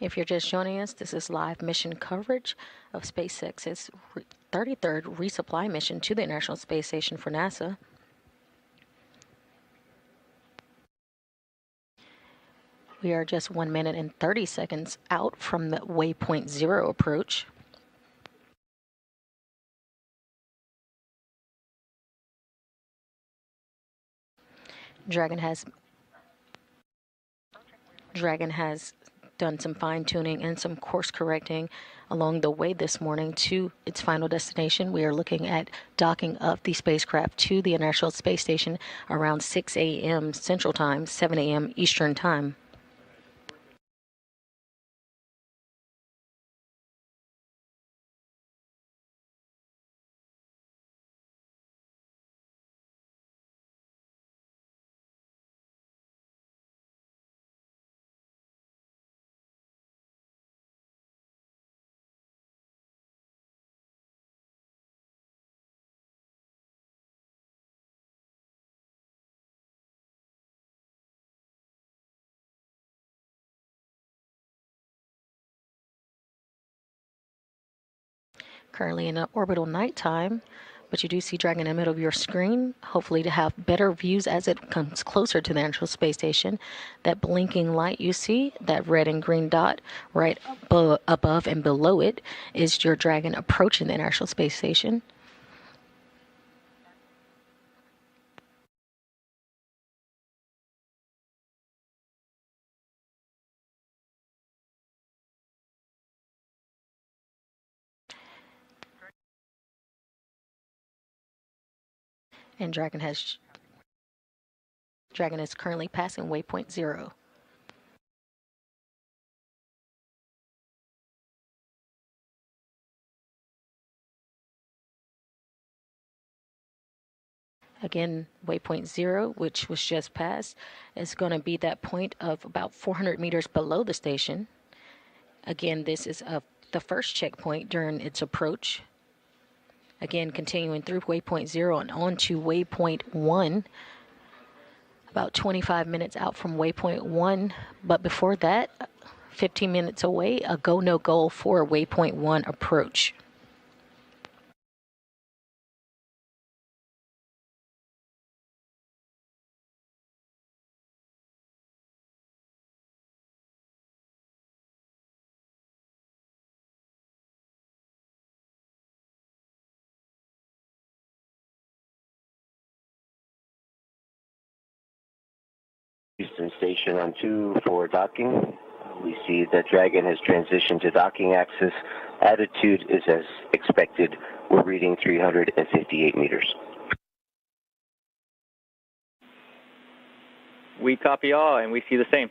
If you're just joining us, this is live mission coverage of SpaceX's 33rd resupply mission to the International Space Station for NASA. We are just 1 minute and 30 seconds out from the waypoint 0 approach. Dragon has done some fine-tuning and some course correcting along the way this morning to its final destination. We are looking at docking of the spacecraft to the International Space Station around 6 a.m. Central Time, 7 a.m. Eastern Time. Currently in orbital nighttime, but you do see Dragon in the middle of your screen, hopefully to have better views as it comes closer to the International Space Station. That blinking light you see, that red and green dot right above and below it, is your Dragon approaching the International Space Station. And Dragon is currently passing waypoint 0. Again, waypoint 0, which was just passed, is going to be that point of about 400 meters below the station. Again, this is the first checkpoint during its approach. Again, continuing through waypoint 0 and on to waypoint 1. About 25 minutes out from waypoint 1. But before that, 15 minutes away, a go, no go for waypoint 1 approach. Houston Station on 2 for docking. We see that Dragon has transitioned to docking axis. Attitude is as expected. We're reading 358 meters. We copy all, and we see the same.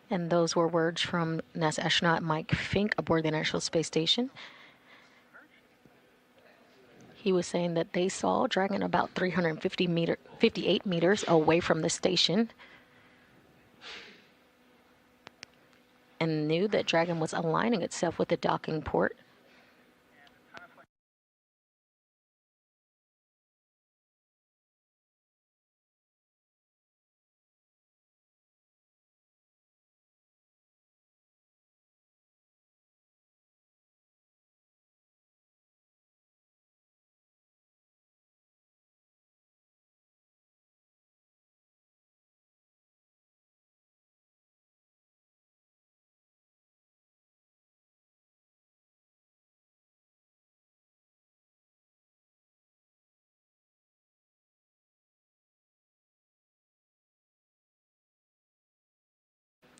And those were words from NASA astronaut Mike Fink aboard the International Space Station. He was saying that they saw Dragon about 358 meters away from the station and knew that Dragon was aligning itself with the docking port.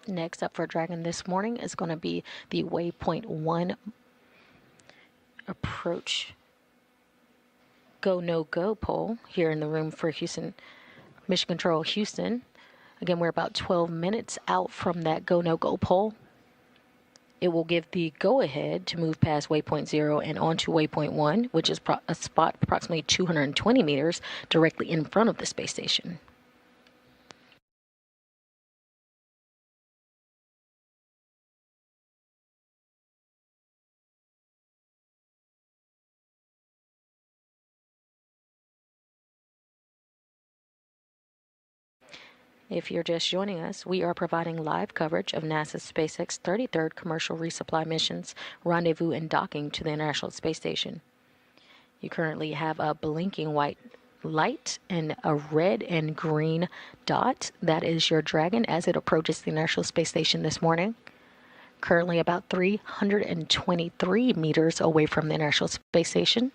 Next up for Dragon this morning is going to be the waypoint 1 approach go, no go poll here in the room for Houston, Mission Control Houston. Again, we're about 12 minutes out from that go, no go poll. It will give the go ahead to move past waypoint 0 and onto waypoint 1, which is a spot approximately 220 meters directly in front of the space station. If you're just joining us, we are providing live coverage of NASA's SpaceX 33rd commercial resupply missions, rendezvous, and docking to the International Space Station. You currently have a blinking white light and a red and green dot. That is your Dragon as it approaches the International Space Station this morning. Currently about 323 meters away from the International Space Station,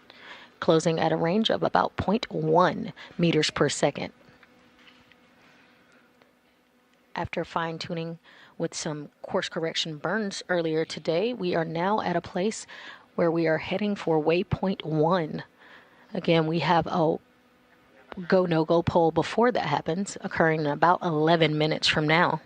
closing at a range of about 0.1 meters per second. After fine-tuning with some course correction burns earlier today, we are now at a place where we are heading for waypoint 1. Again, we have a go, no-go poll before that happens, occurring in about 11 minutes from now.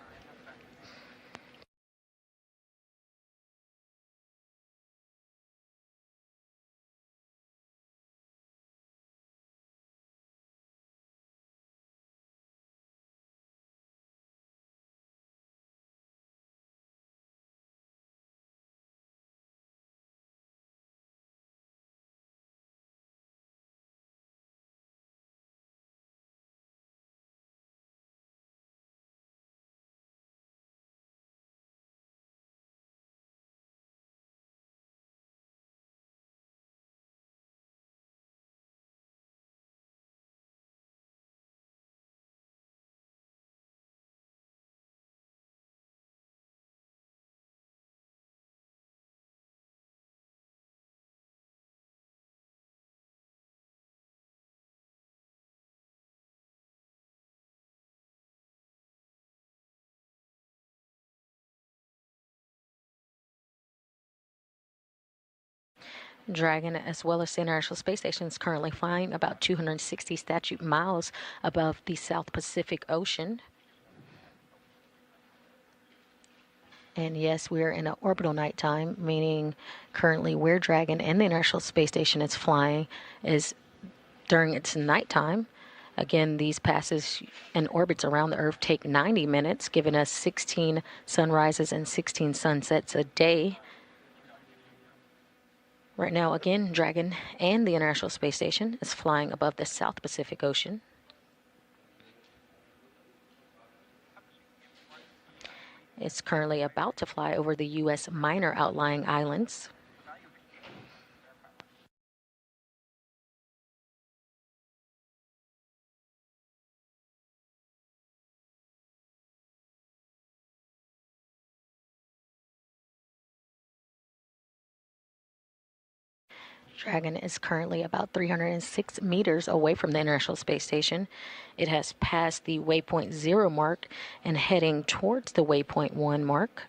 Dragon, as well as the International Space Station, is currently flying about 260 statute miles above the South Pacific Ocean. And yes, we are in an orbital nighttime, meaning currently where Dragon and the International Space Station is flying is during its nighttime. Again, these passes and orbits around the Earth take 90 minutes, giving us 16 sunrises and 16 sunsets a day. Right now, again, Dragon and the International Space Station is flying above the South Pacific Ocean. It's currently about to fly over the U.S. minor outlying islands. Dragon is currently about 306 meters away from the International Space Station. It has passed the waypoint 0 mark and heading towards the waypoint 1 mark,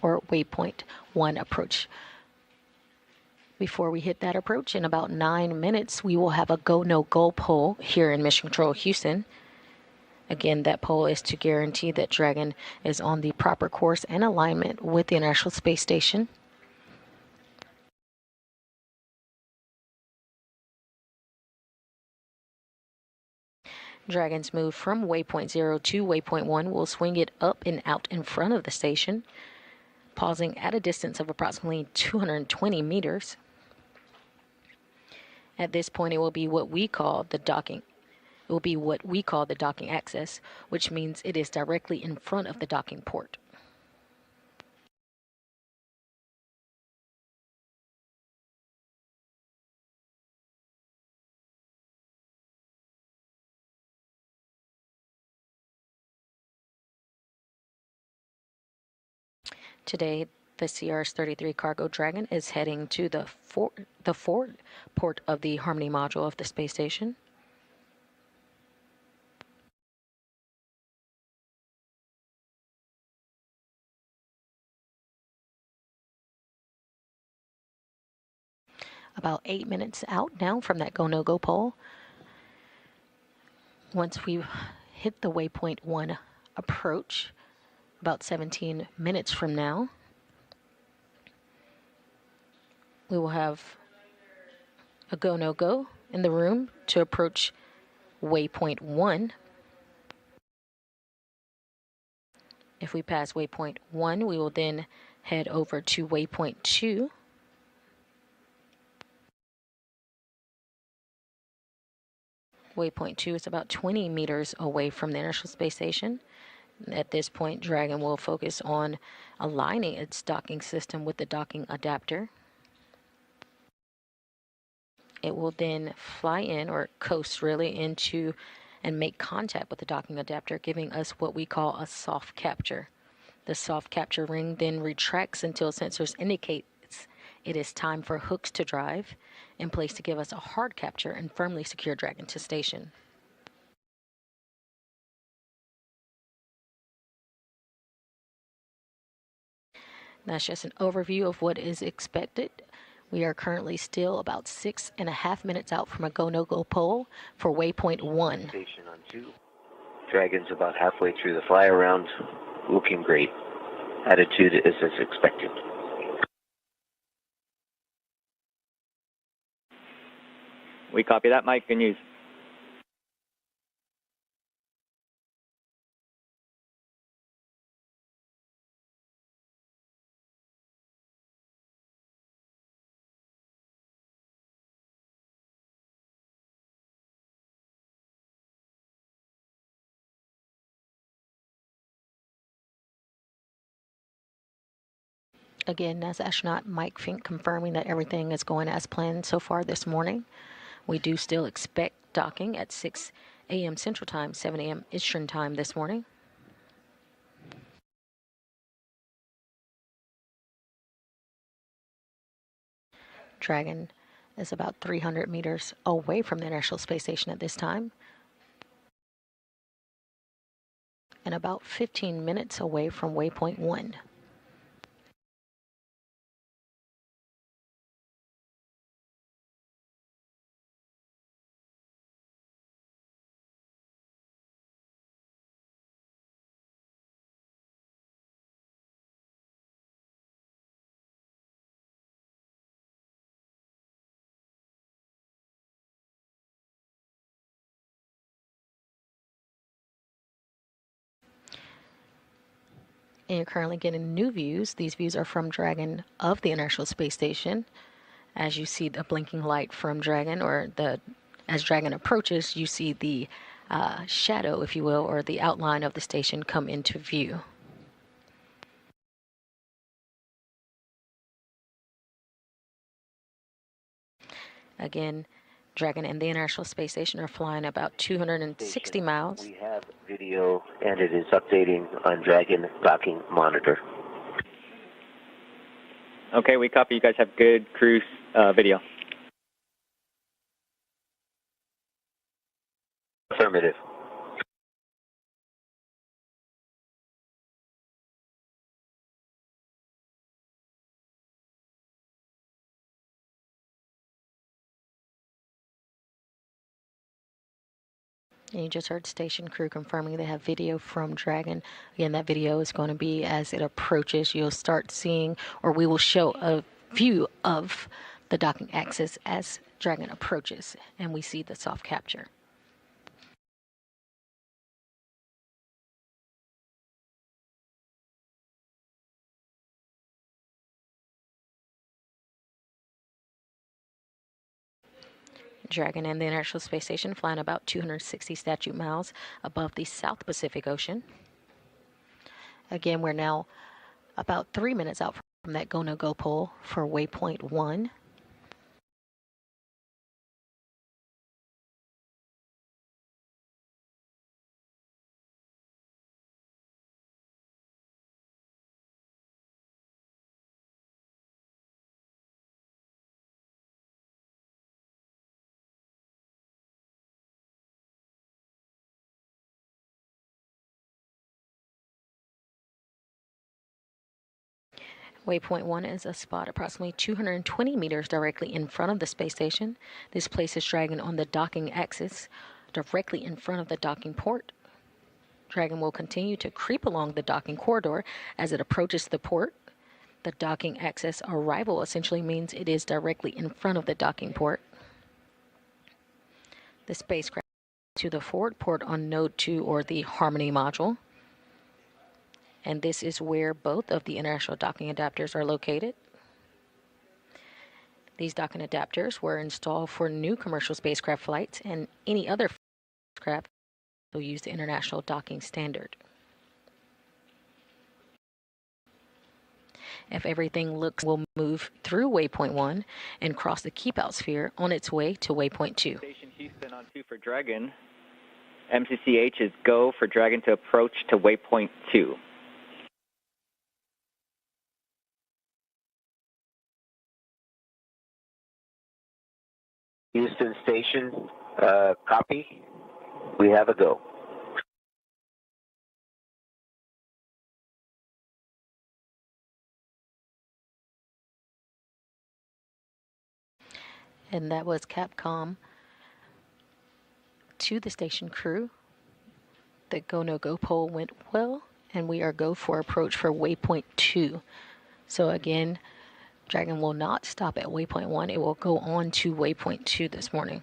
or waypoint 1 approach. Before we hit that approach, in about 9 minutes, we will have a go, no-go poll here in Mission Control Houston. Again, that poll is to guarantee that Dragon is on the proper course and alignment with the International Space Station. Dragon's move from waypoint 0 to waypoint 1 will swing it up and out in front of the station, pausing at a distance of approximately 220 meters. At this point, it will be what we call the docking. It will be what we call the docking access, which means it is directly in front of the docking port. Today, the CRS-33 cargo Dragon is heading to the forward port of the Harmony module of the space station. About 8 minutes out now from that go, no-go poll. Once we hit the waypoint 1 approach, about 17 minutes from now, we will have a go, no-go in the room to approach waypoint 1. If we pass waypoint 1, we will then head over to waypoint 2. Waypoint 2 is about 20 meters away from the International Space Station. At this point, Dragon will focus on aligning its docking system with the docking adapter. It will then fly in, or coast really, into and make contact with the docking adapter, giving us what we call a soft capture. The soft capture ring then retracts until sensors indicate it is time for hooks to drive in place to give us a hard capture and firmly secure Dragon to station. That's just an overview of what is expected. We are currently still about 6.5 minutes out from a go-no-go pole for waypoint 1. Station on 2. Dragon's about halfway through the fly around, looking great. Attitude is as expected. We copy that, Mike. Good news. Again, NASA astronaut Mike Fink confirming that everything is going as planned so far this morning. We do still expect docking at 6 a.m. Central Time, 7 a.m. Eastern Time this morning. Dragon is about 300 meters away from the International Space Station at this time, and about 15 minutes away from waypoint 1. And you're currently getting new views. These views are from Dragon of the International Space Station. As you see the blinking light from Dragon, or as Dragon approaches, you see the shadow, if you will, or the outline of the station come into view. Again, Dragon and the International Space Station are flying about 260 miles. We have video, and it is updating on Dragon docking monitor. Okay, we copy. You guys have good cruise video. Affirmative. And you just heard station crew confirming they have video from Dragon. Again, that video is going to be as it approaches. You'll start seeing, or we will show a view of the docking axis as Dragon approaches, and we see the soft capture. Dragon and the International Space Station flying about 260 statute miles above the South Pacific Ocean. Again, we're now about 3 minutes out from that go-no-go pole for waypoint 1. Waypoint 1 is a spot approximately 220 meters directly in front of the space station. This places Dragon on the docking axis, directly in front of the docking port. Dragon will continue to creep along the docking corridor as it approaches the port. The docking axis arrival essentially means it is directly in front of the docking port. The spacecraft to the forward port on Node 2, or the Harmony module. And this is where both of the international docking adapters are located. These docking adapters were installed for new commercial spacecraft flights and any other spacecraft will use the International Docking Standard. If everything looks, we'll move through waypoint 1 and cross the keep-out sphere on its way to waypoint 2. Station Houston on 2 for Dragon. MCCH is go for Dragon to approach to waypoint 2. Houston Station, copy. We have a go. And that was Capcom to the station crew. The go no go poll went well, and we are go for approach for waypoint 2. So again, Dragon will not stop at waypoint 1. It will go on to waypoint 2 this morning.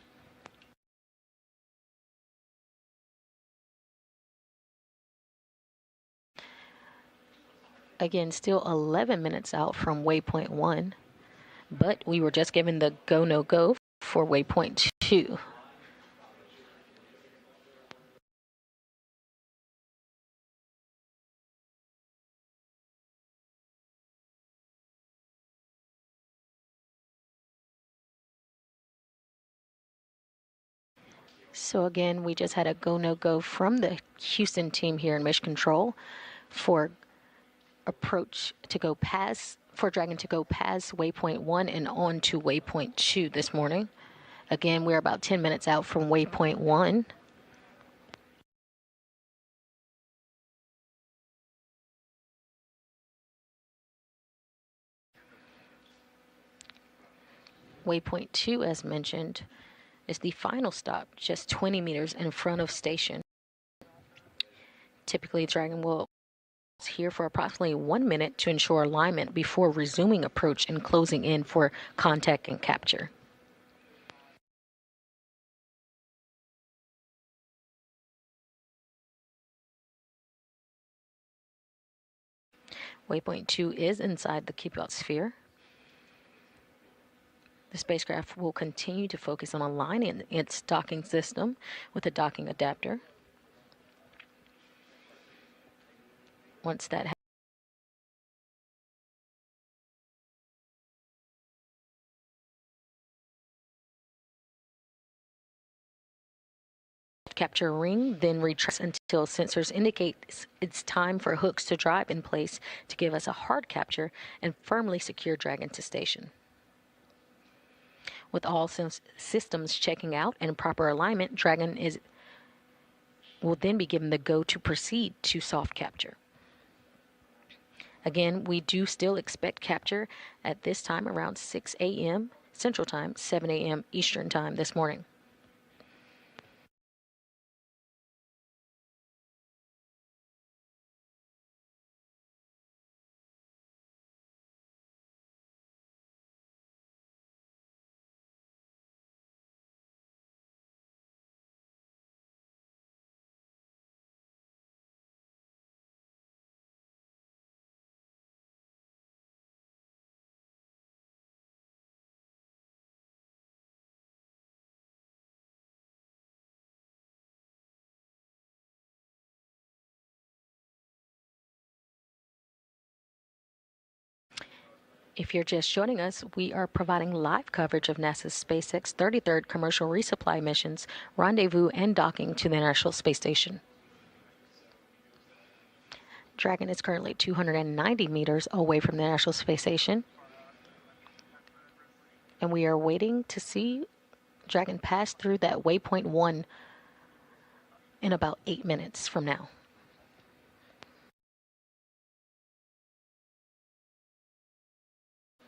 Again, still 11 minutes out from waypoint 1, but we were just given the go no go for waypoint 2. So again, we just had a go no go from the Houston team here in Mission Control for approach to go past, for Dragon to go past waypoint 1 and on to waypoint 2 this morning. Again, we're about 10 minutes out from waypoint 1. Waypoint 2, as mentioned, is the final stop, just 20 meters in front of station. Typically, Dragon will be here for approximately 1 minute to ensure alignment before resuming approach and closing in for contact and capture. Waypoint 2 is inside the keep-out sphere. The spacecraft will continue to focus on aligning its docking system with a docking adapter. Once that capture ring, then retrace until sensors indicate it's time for hooks to drive in place to give us a hard capture and firmly secure Dragon to station. With all systems checking out and proper alignment, Dragon will then be given the go to proceed to soft capture. Again, we do still expect capture at this time around 6 a.m. Central Time, 7 a.m. Eastern Time this morning. If you're just joining us, we are providing live coverage of NASA's SpaceX 33rd commercial resupply missions, rendezvous, and docking to the International Space Station. Dragon is currently 290 meters away from the International Space Station, and we are waiting to see Dragon pass through that waypoint 1 in about 8 minutes from now.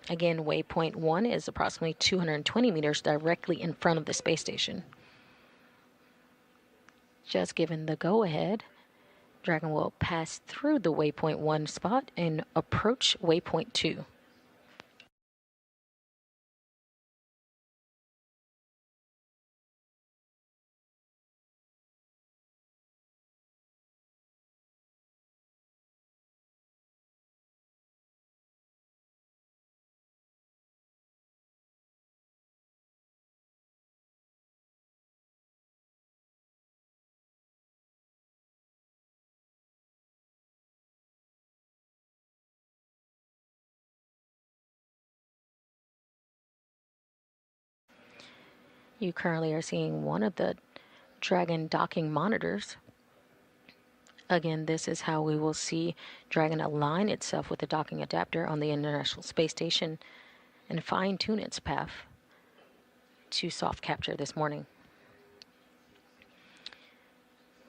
Again, waypoint 1 is approximately 220 meters directly in front of the space station. Just given the go-ahead, Dragon will pass through the waypoint 1 spot and approach waypoint 2. You currently are seeing one of the Dragon docking monitors. Again, this is how we will see Dragon align itself with the docking adapter on the International Space Station and fine-tune its path to soft capture this morning.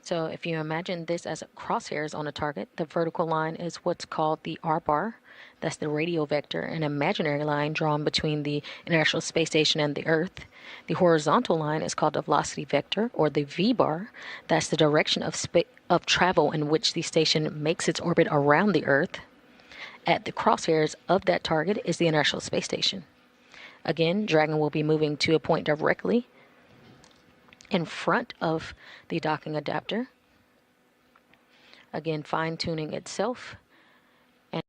So if you imagine this as crosshairs on a target, the vertical line is what's called the R bar. That's the radio vector, an imaginary line drawn between the International Space Station and the Earth. The horizontal line is called the velocity vector, or the V bar. That's the direction of travel in which the station makes its orbit around the Earth. At the crosshairs of that target is the International Space Station. Again, Dragon will be moving to a point directly in front of the docking adapter. Again, fine-tuning itself and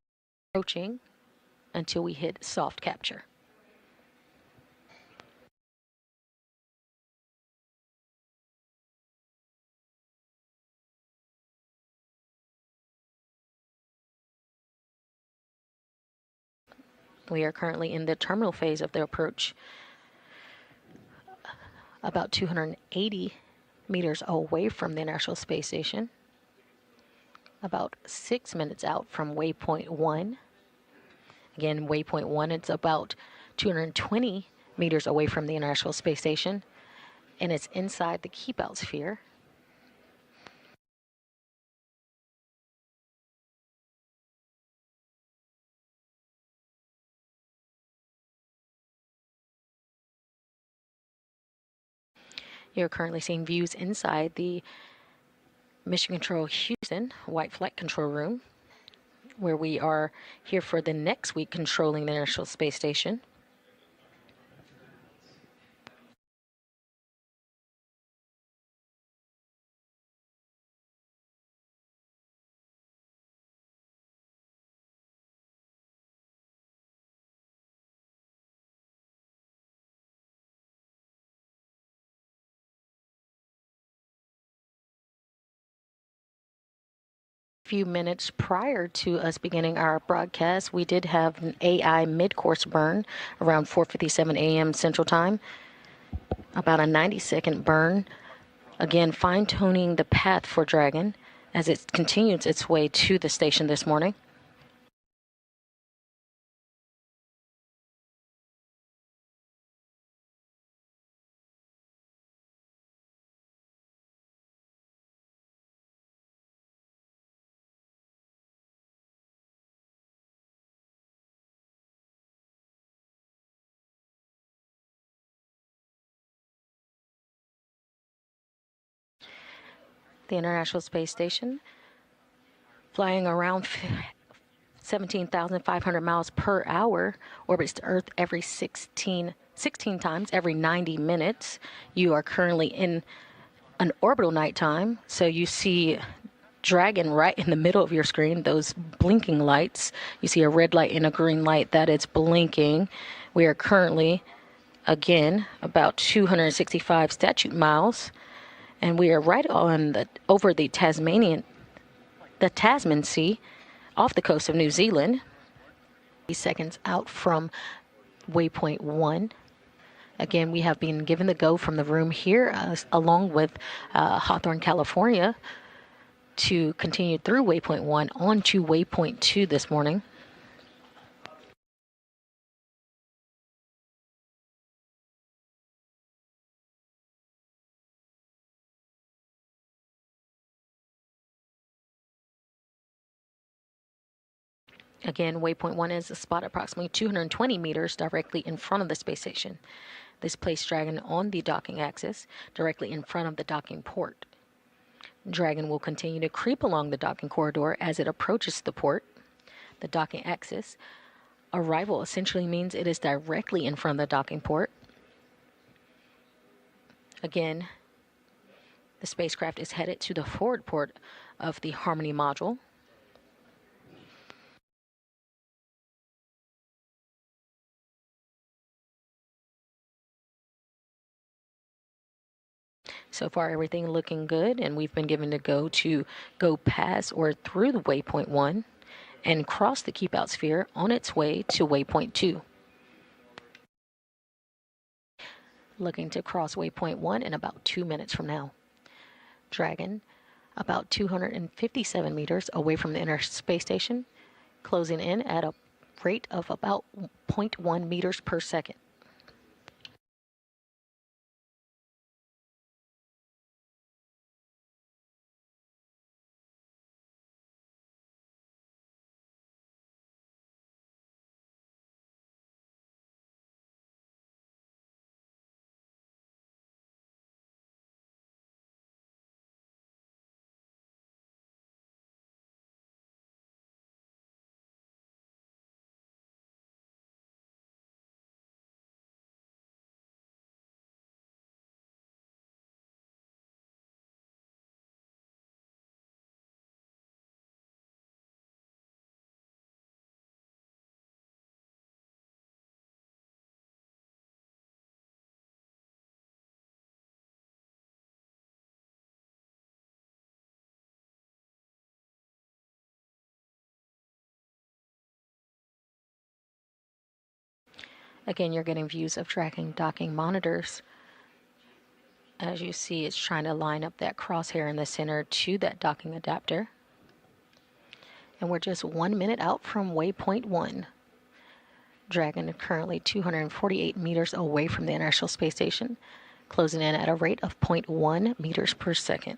approaching until we hit soft capture. We are currently in the terminal phase of the approach, about 280 meters away from the International Space Station, about 6 minutes out from waypoint 1. Again, waypoint 1, it's about 220 meters away from the International Space Station, and it's inside the keep-out sphere. You're currently seeing views inside the Mission Control Houston White Flight Control Room, where we are here for the next week controlling the International Space Station. Few minutes prior to us beginning our broadcast, we did have an AI mid-course burn around 4:57 a.m. Central Time, about a 90-second burn. Again, fine-tuning the path for Dragon as it continues its way to the station this morning. The International Space Station flying around 17,500 miles per hour, orbits the Earth every 16 times every 90 minutes. You are currently in an orbital nighttime, so you see Dragon right in the middle of your screen, those blinking lights. You see a red light and a green light that is blinking. We are currently, again, about 265 statute miles, and we are right on over the Tasman Sea, off the coast of New Zealand. Seconds out from waypoint 1. Again, we have been given the go from the room here, along with Hawthorne, California, to continue through waypoint 1 on to waypoint 2 this morning. Again, waypoint 1 is a spot approximately 220 meters directly in front of the space station. This placed Dragon on the docking axis, directly in front of the docking port. Dragon will continue to creep along the docking corridor as it approaches the port. The docking axis. Arrival essentially means it is directly in front of the docking port. Again, the spacecraft is headed to the forward port of the Harmony module. So far, everything looking good, and we've been given the go to go past or through the waypoint 1 and cross the keep-out sphere on its way to waypoint 2. looking to cross waypoint 1 in about 2 minutes from now. Dragon, about 257 meters away from the inner space station, closing in at a rate of about 0.1 meters per second. Again, you're getting views of tracking docking monitors. As you see, it's trying to line up that crosshair in the center to that docking adapter. And we're just 1 minute out from waypoint 1. Dragon is currently 248 meters away from the International Space Station, closing in at a rate of 0.1 meters per second.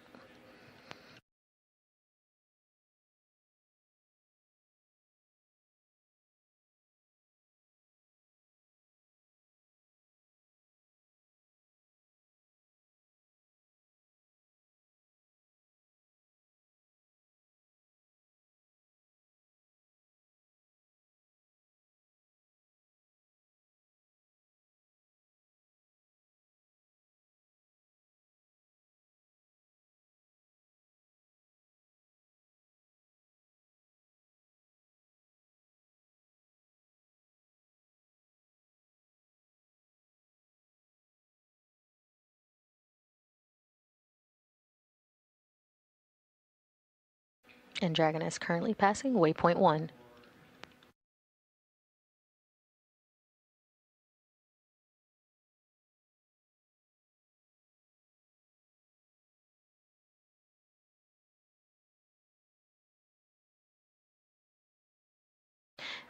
And Dragon is currently passing waypoint 1.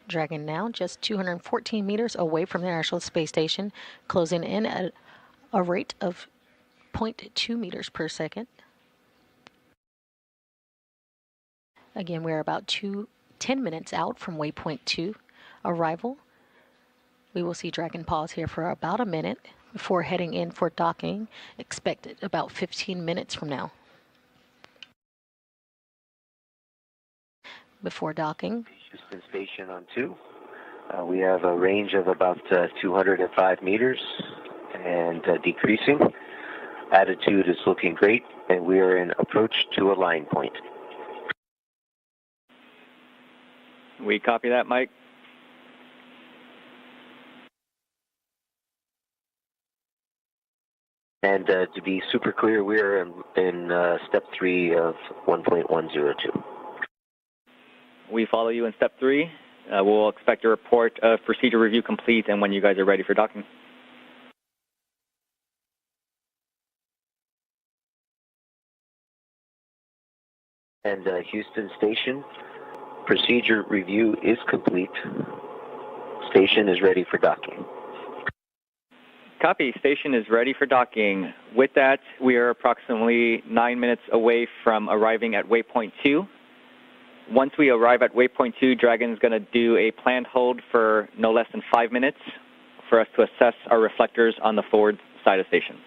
Dragon now just 214 meters away from the International Space Station, closing in at a rate of 0.2 meters per second. Again, we're about 10 minutes out from waypoint 2 arrival. We will see Dragon pause here for about a minute before heading in for docking, expected about 15 minutes from now. Before docking, Houston Station on 2. We have a range of about 205 meters and decreasing. Attitude is looking great, and we are in approach to a line point. We copy that, Mike. And to be super clear, we are in step 3 of 1.102. We follow you in step 3. We'll expect a report of procedure review complete and when you guys are ready for docking. And Houston Station, procedure review is complete. Station is ready for docking. Copy. Station is ready for docking. With that, we are approximately 9 minutes away from arriving at waypoint 2. Once we arrive at waypoint 2, Dragon's going to do a planned hold for no less than 5 minutes for us to assess our reflectors on the forward side of station.